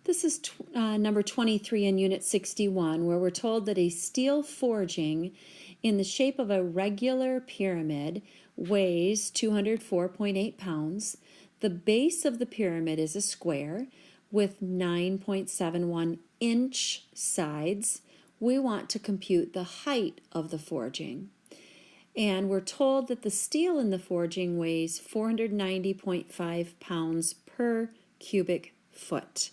This is number 23 in Unit 61, where we're told that a steel forging in the shape of a regular pyramid weighs 204.8 pounds. The base of the pyramid is a square with 9.71 inch sides. We want to compute the height of the forging. And we're told that the steel in the forging weighs 490.5 pounds per cubic foot.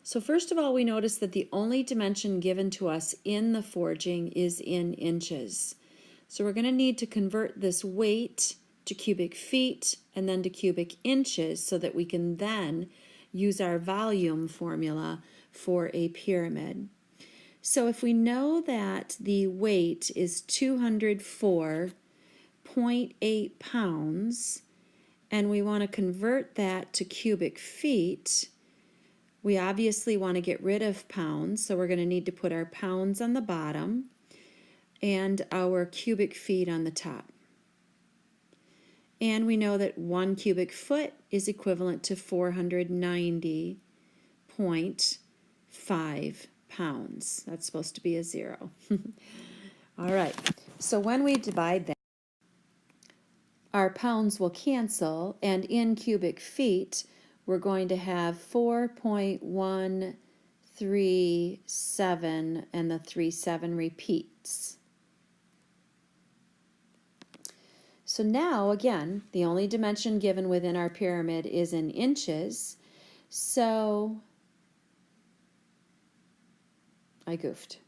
So first of all, we notice that the only dimension given to us in the forging is in inches. So we're going to need to convert this weight to cubic feet and then to cubic inches so that we can then use our volume formula for a pyramid. So if we know that the weight is 204.8 pounds and we want to convert that to cubic feet, we obviously want to get rid of pounds, so we're going to need to put our pounds on the bottom and our cubic feet on the top. And we know that 1 cubic foot is equivalent to 490.5 pounds. That's supposed to be a 0. All right, so when we divide that, our pounds will cancel, and in cubic feet, we're going to have 4.137, and the 37 repeats. So now, again, the only dimension given within our pyramid is in inches, so I goofed.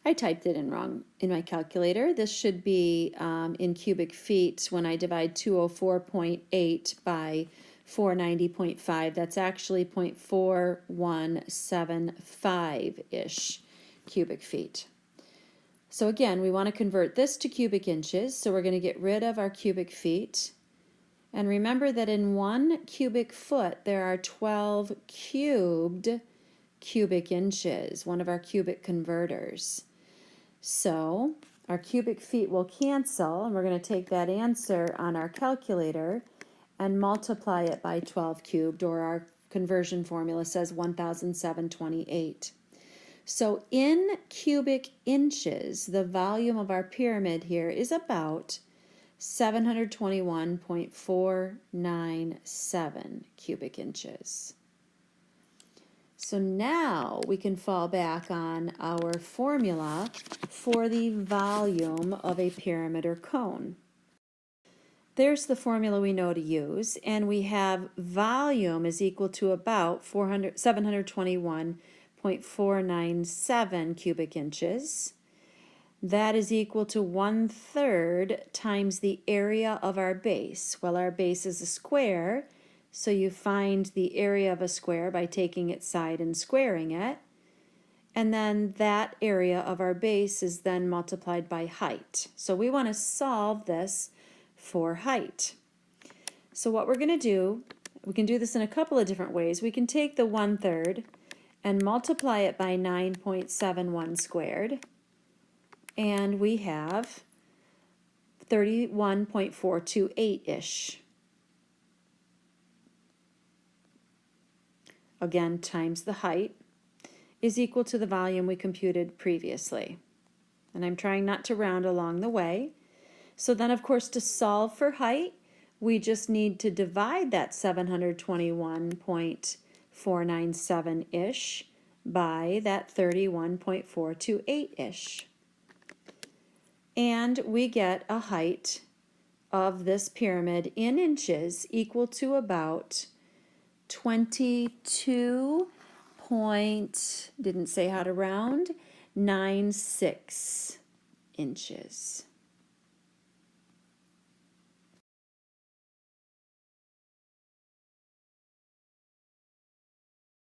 I typed it in wrong in my calculator. This should be in cubic feet when I divide 204.8 by 490.5. That's actually 0.4175-ish cubic feet. So again, we want to convert this to cubic inches, so we're going to get rid of our cubic feet. And remember that in 1 cubic foot, there are 12 cubed cubic inches, one of our cubic converters. So our cubic feet will cancel, and we're going to take that answer on our calculator and multiply it by 12 cubed, or our conversion formula says 1,728. So in cubic inches, the volume of our pyramid here is about 721.497 cubic inches. So now we can fall back on our formula for the volume of a pyramid or cone. There's the formula we know to use, and we have volume is equal to about 721.497 cubic inches. That is equal to 1/3 times the area of our base. Well, our base is a square, so you find the area of a square by taking its side and squaring it. And then that area of our base is then multiplied by height. So we want to solve this for height. So what we're going to do, we can do this in a couple of different ways. We can take the 1/3 and multiply it by 9.71 squared, and we have 31.428-ish. Again, times the height is equal to the volume we computed previously. And I'm trying not to round along the way. So then, of course, to solve for height, we just need to divide that 721.497-ish by that 31.428-ish. And we get a height of this pyramid in inches equal to about 22 didn't say how to round, 96 inches.